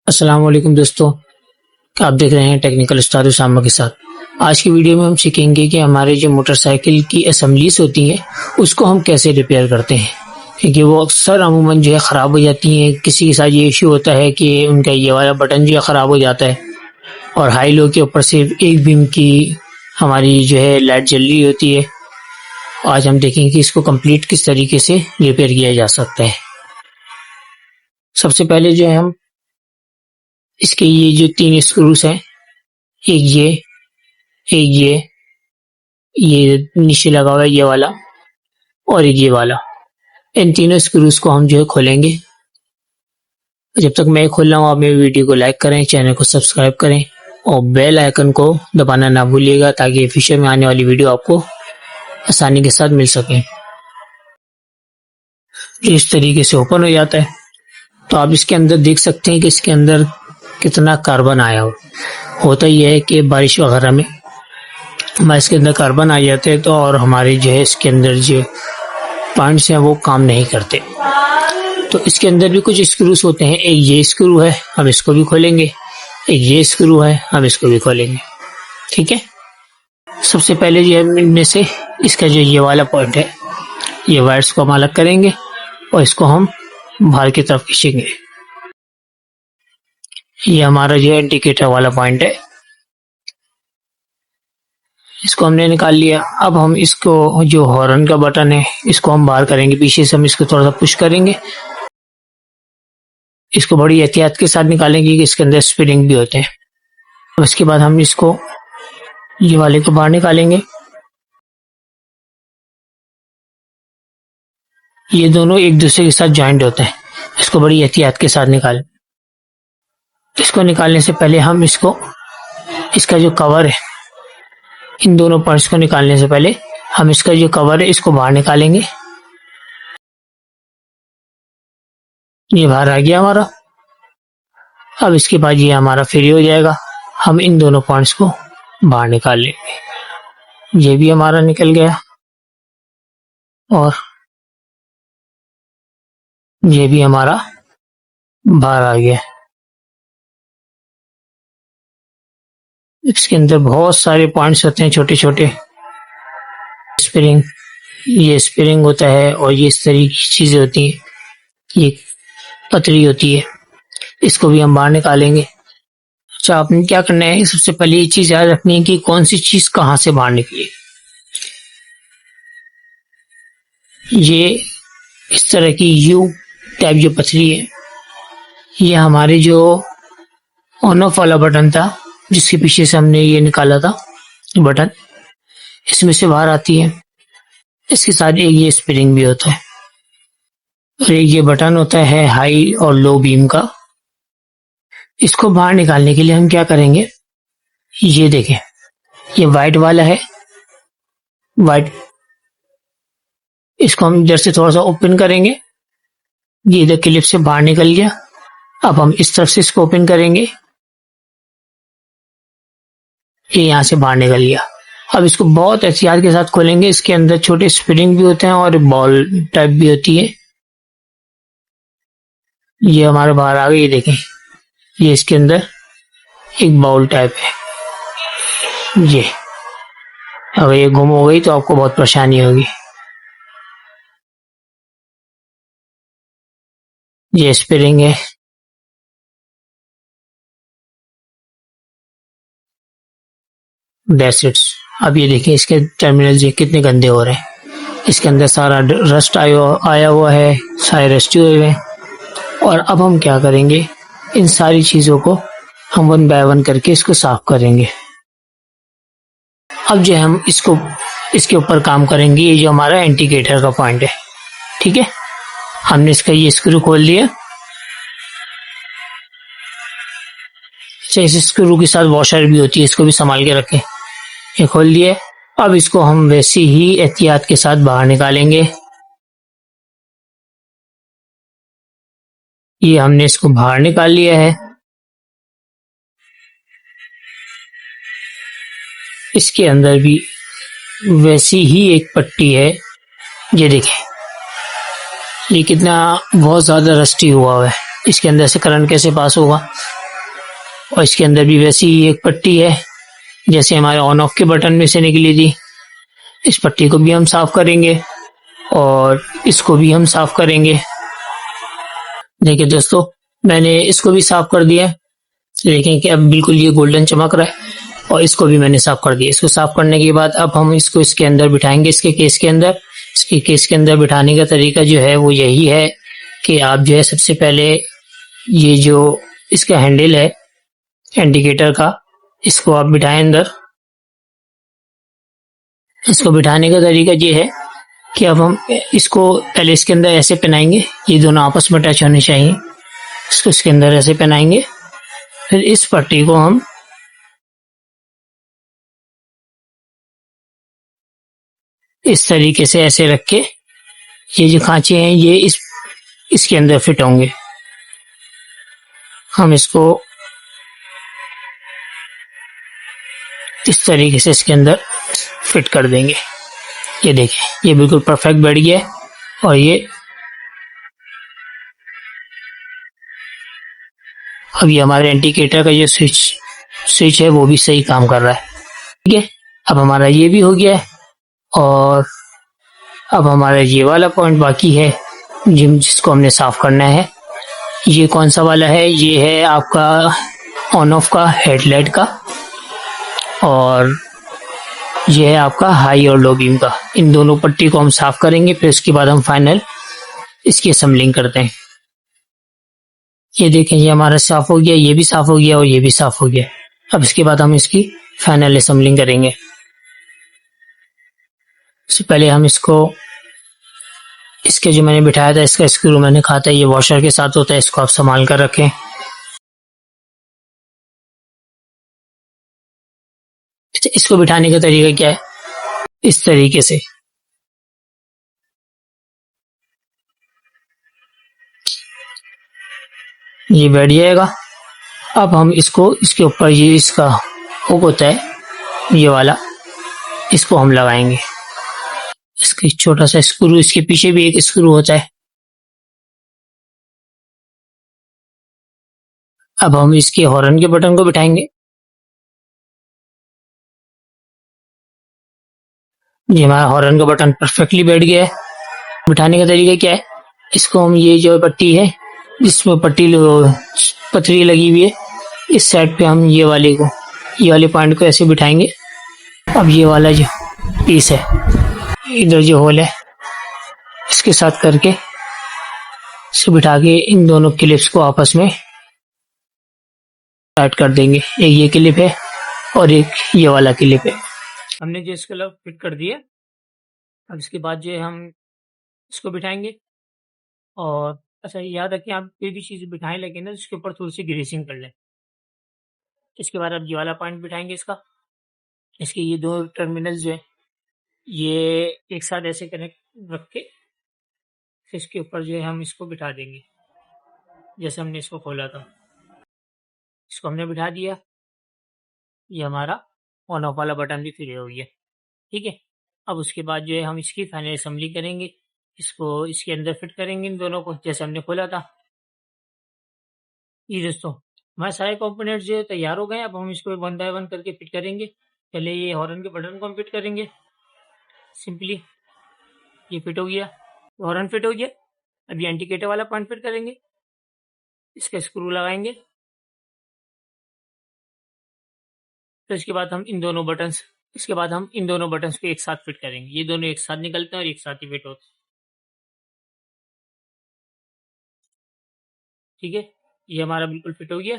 अस्सलाम वालेकुम दोस्तों। आप देख रहे हैं टेक्निकल उस्ताद उसामा के साथ। आज की वीडियो में हम सीखेंगे कि हमारे जो मोटरसाइकिल की असेंबलीज होती हैं उसको हम कैसे रिपेयर करते हैं, क्योंकि वो अक्सर अमूमन जो है ख़राब हो जाती हैं। किसी के साथ ये इशू होता है कि उनका ये वाला बटन जो है ख़राब हो जाता है और हाई लो के ऊपर सिर्फ एक बीम की हमारी जो है लाइट जल रही होती है। आज हम देखेंगे कि इसको कंप्लीट किस तरीके से रिपेयर किया जा सकता है। सबसे पहले जो है हम इसके ये जो 3 स्क्रूस हैं, एक ये नीचे लगा हुआ है ये वाला और एक ये वाला, इन तीनों स्क्रूस को हम जो है खोलेंगे। जब तक मैं खोल रहा हूँ आप मेरी वीडियो को लाइक करें, चैनल को सब्सक्राइब करें और बेल आइकन को दबाना ना भूलिएगा ताकि फ्यूचर में आने वाली वीडियो आपको आसानी के साथ मिल सके। इस तरीके से ओपन हो जाता है तो आप इसके अंदर देख सकते हैं कि इसके अंदर कितना कार्बन आया हो। होता यह है कि बारिश वगैरह में हमारे इसके अंदर कार्बन आ जाते हैं तो और हमारे जो है इसके अंदर जो पॉइंट्स हैं वो काम नहीं करते। तो इसके अंदर भी कुछ स्क्रूस होते हैं। एक ये स्क्रू है, हम इसको भी खोलेंगे। एक ये स्क्रू है, हम इसको भी खोलेंगे। ठीक है। सबसे पहले जो है इनमें से इसका जो ये वाला पॉइंट है, ये वायर्स को हम अलग करेंगे और इसको हम बाहर की तरफ खींचेंगे। ये हमारा जो है इंडिकेटर वाला पॉइंट है, इसको हमने निकाल लिया। अब हम इसको जो हॉर्न का बटन है इसको हम बाहर करेंगे। पीछे से हम इसको थोड़ा सा पुश करेंगे। इसको बड़ी एहतियात के साथ निकालेंगे कि इसके अंदर स्प्रिंग भी होते हैं। अब इसके बाद हम इसको ये वाले को बाहर निकालेंगे। ये दोनों एक दूसरे के साथ ज्वाइंट होते हैं। इसको बड़ी एहतियात के साथ निकालें। इसको निकालने से पहले हम इसका जो कवर है, इन दोनों पार्ट्स को निकालने से पहले हम इसका जो कवर है इसको बाहर निकालेंगे। ये बाहर आ गया हमारा। अब इसके बाद ये हमारा फ्री हो जाएगा। हम इन दोनों पॉइंट्स को बाहर निकाल लेंगे। ये भी हमारा निकल गया और ये भी हमारा बाहर आ गया। इसके अंदर बहुत सारे पॉइंट्स होते हैं छोटे छोटे। स्प्रिंग, ये स्प्रिंग होता है और ये इस तरीके की चीजें होती हैं, ये पतली होती है। इसको भी हम बाहर निकालेंगे। अच्छा, आपने क्या करना है, सबसे पहले ये चीज याद रखनी है कि कौन सी चीज कहाँ से बाहर निकली। ये इस तरह की यू टाइप जो पतली है, ये हमारे जो ऑन ऑफ वाला बटन था जिसके पीछे से हमने ये निकाला था बटन, इसमें से बाहर आती है। इसके साथ एक ये स्प्रिंग भी होता है और एक ये बटन होता है हाई और लो बीम का। इसको बाहर निकालने के लिए हम क्या करेंगे, ये देखें, ये वाइट वाला है, वाइट, इसको हम इधर से थोड़ा सा ओपन करेंगे। ये इधर क्लिप से बाहर निकल गया। अब हम इस तरफ से इसको ओपन करेंगे, ये यहां से बाहर निकल गया। अब इसको बहुत एहतियात के साथ खोलेंगे। इसके अंदर छोटे स्प्रिंग भी होते हैं और बॉल टाइप भी होती है। ये हमारे बाहर आ गई, ये देखें, ये इसके अंदर एक बाउल टाइप है। ये अगर ये गुम हो गई तो आपको बहुत परेशानी होगी। ये स्प्रिंग है। That's it. अब ये देखिए इसके टर्मिनल ये कितने गंदे हो रहे हैं। इसके अंदर सारा रस्ट आया हुआ है, सारे रस्टी हुए हैं। और अब हम क्या करेंगे, इन सारी चीजों को हम 1 बाय 1 करके इसको साफ करेंगे। अब जो हम इसके ऊपर काम करेंगे, ये जो हमारा इंडिकेटर का पॉइंट है, ठीक है। हमने इसका ये स्क्रू खोल दिया। इस स्क्रू के साथ वॉशर भी होती है, इसको भी संभाल के रखें। ये खोल दिया। अब इसको हम वैसे ही एहतियात के साथ बाहर निकालेंगे। ये हमने इसको बाहर निकाल लिया है। इसके अंदर भी वैसी ही एक पट्टी है। ये देखें, ये कितना बहुत ज्यादा रस्टी हुआ है। इसके अंदर से करंट कैसे पास होगा। और इसके अंदर भी वैसी ही एक पट्टी है जैसे हमारे ऑन ऑफ के बटन में से निकली थी। इस पट्टी को भी हम साफ करेंगे और इसको भी हम साफ करेंगे। देखिए दोस्तों, मैंने इसको भी साफ कर दिया है। देखें कि अब बिल्कुल ये गोल्डन चमक रहा है और इसको भी मैंने साफ कर दिया। इसको साफ करने के बाद अब हम इसको इसके अंदर बिठाएंगे, इसके केस के अंदर। इसके केस के अंदर बिठाने का तरीका जो है वो यही है कि आप जो है सबसे पहले ये जो इसका हैंडल है इंडिकेटर का, इसको आप बिठाएं अंदर। इसको बिठाने का तरीका ये है कि अब हम इसको पहले इसके अंदर ऐसे पहनाएंगे, ये दोनों आपस में टच होने चाहिए। इसको इसके अंदर ऐसे पहनाएंगे, फिर इस पट्टी को हम इस तरीके से ऐसे रख के ये जो खांचे हैं ये इसके अंदर फिट होंगे। हम इसको इस तरीके से इसके अंदर फिट कर देंगे। ये देखें, ये बिल्कुल परफेक्ट बैठ गया है और ये अभी हमारे इंडिकेटर का ये स्विच है वो भी सही काम कर रहा है। ठीक है, अब हमारा ये भी हो गया है और अब हमारा ये वाला पॉइंट बाकी है जिसको हमने साफ करना है। ये कौन सा वाला है? ये है आपका ऑन ऑफ का हेडलाइट का और ये है आपका हाई और लो बीम का। इन दोनों पट्टी को हम साफ करेंगे, फिर उसके बाद हम फाइनल इसकी असेंबलिंग करते हैं। ये देखें, ये हमारा साफ हो गया, ये भी साफ हो गया और ये भी साफ हो गया। अब इसके बाद हम इसकी फाइनल असेंबलिंग करेंगे। इससे पहले हम इसको इसके जो मैंने बिठाया था इसका स्क्रू मैंने कहा था ये वॉशर के साथ होता है, इसको आप संभाल कर रखें। इसको बिठाने का तरीका क्या है? इस तरीके से ये बैठ जाएगा। अब हम इसको इसके ऊपर ये इसका हुक होता है ये वाला, इसको हम लगाएंगे। इसका एक छोटा सा स्क्रू, इसके पीछे भी एक स्क्रू होता है। अब हम इसके हॉर्न के बटन को बिठाएंगे। ये हमारा हॉर्न का बटन परफेक्टली बैठ गया है। बिठाने का तरीका क्या है? इसको हम ये जो पट्टी है जिसमें पतरी लगी हुई है इस साइड पे हम ये वाले पॉइंट को ऐसे बिठाएंगे। अब ये वाला जो पीस है इधर जो होल है इसके साथ करके इसे बिठा के इन दोनों क्लिप्स को आपस में टाइट कर देंगे। एक ये क्लिप है और एक ये वाला क्लिप है। हमने जो इसको फिट कर दिया। अब इसके बाद जो है हम इसको बिठाएंगे और अच्छा याद रखें, आप कोई भी चीज़ बिठाएं लेकिन ना इसके ऊपर थोड़ी सी ग्रीसिंग कर लें। इसके बाद अब ये वाला पॉइंट बिठाएंगे इसका। इसके ये दो टर्मिनल जो है ये एक साथ ऐसे कनेक्ट रख के फिर इसके ऊपर जो है हम इसको बिठा देंगे जैसे हमने इसको खोला था। इसको हमने बिठा दिया। ये हमारा ऑन ऑफ वाला बटन भी फ्री हो गया। ठीक है, अब उसके बाद जो है हम इसकी फाइनल असेंबली करेंगे। इसको इसके अंदर फिट करेंगे इन दोनों को जैसे हमने खोला था। ये दोस्तों, हमारे सारे कंपोनेंट जो है तैयार हो गए। अब हम इसको वन बाय वन करके फिट करेंगे। पहले ये हॉर्न के बटन को हम फिट करेंगे। सिंपली ये फिट हो गया, हॉर्न फिट हो गया। अब ये इंडिकेटर वाला पॉइंट फिट करेंगे। इसका स्क्रू लगाएंगे। तो इसके बाद हम इन दोनों बटन्स को एक साथ फिट करेंगे। ये दोनों एक साथ निकलते हैं और एक साथ ही फिट होते हैं। ठीक है, ये हमारा बिल्कुल फिट हो गया।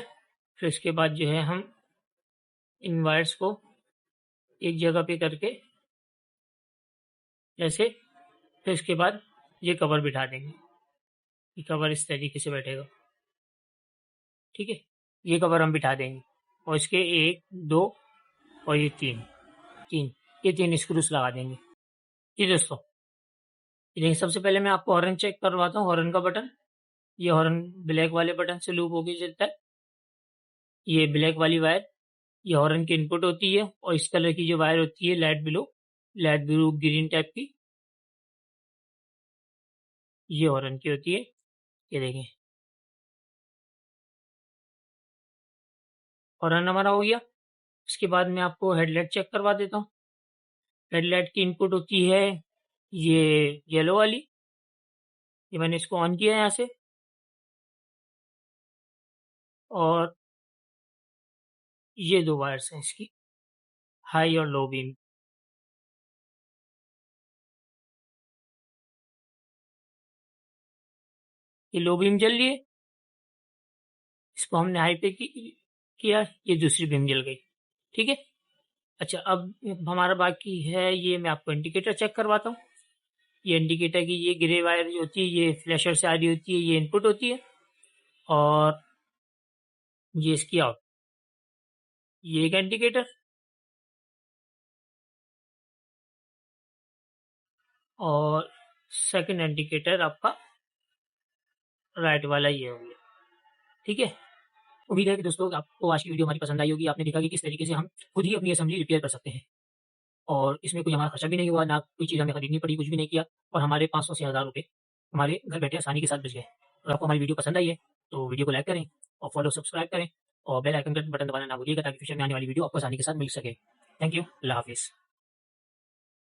फिर इसके बाद जो है हम इन वायर्स को एक जगह पे करके ऐसे, फिर इसके बाद ये कवर बिठा देंगे। ये कवर इस तरीके से बैठेगा। ठीक है, ये कवर हम बिठा देंगे और इसके एक दो और ये तीन तीन ये तीन स्क्रूस लगा देंगे। जी दोस्तों, ये देखिए, सबसे पहले मैं आपको हॉर्न चेक करवाता हूँ। हॉर्न का बटन, ये हॉर्न ब्लैक वाले बटन से लूप होके चलता है। ये ब्लैक वाली वायर ये हॉर्न की इनपुट होती है और इस कलर की जो वायर होती है लाइट ब्लू ग्रीन टाइप की, ये हॉर्न की होती है। ये देखें, और रन हमारा हो गया। इसके बाद मैं आपको हेडलाइट चेक करवा देता हूँ। हेडलाइट की इनपुट होती है ये येलो वाली, ये मैंने इसको ऑन किया है यहाँ से, और ये 2 वायर्स हैं इसकी, हाई और लो बीम। ये लो बीम जल रही है, इसको हमने हाई पे किया, ये दूसरी बीम जल गई। ठीक है। अच्छा, अब हमारा बाकी है, ये मैं आपको इंडिकेटर चेक करवाता हूँ। ये इंडिकेटर की ये ग्रे वायर जो होती है, ये फ्लैशर से आ रही होती है, ये इनपुट होती है, और ये इसकी आउट। ये एक इंडिकेटर, और सेकंड इंडिकेटर आपका राइट वाला ये हो गया। ठीक है। उम्मीद है कि दोस्तों आपको आज की वीडियो हमारी पसंद आई होगी। आपने देखा कि किस तरीके से हम खुद ही अपनी असेंबली रिपेयर कर सकते हैं, और इसमें कोई हमारा खर्चा भी नहीं हुआ, ना कोई चीज़ हमें खरीदनी पड़ी, कुछ भी नहीं किया, और हमारे 500 से 1000 रुपये हमारे घर बैठे आसानी के साथ बच गए। और आपको हमारी वीडियो पसंद आई है तो वीडियो को लाइक करें और फॉलो सब्सक्राइब करें, और बेल आइकन का बटन दबाना ना भूलिएगा, ताकि फ्यूचर में आने वाली वीडियो आपको आसानी के साथ मिल सके। Thank you. अल्लाह हाफिज़।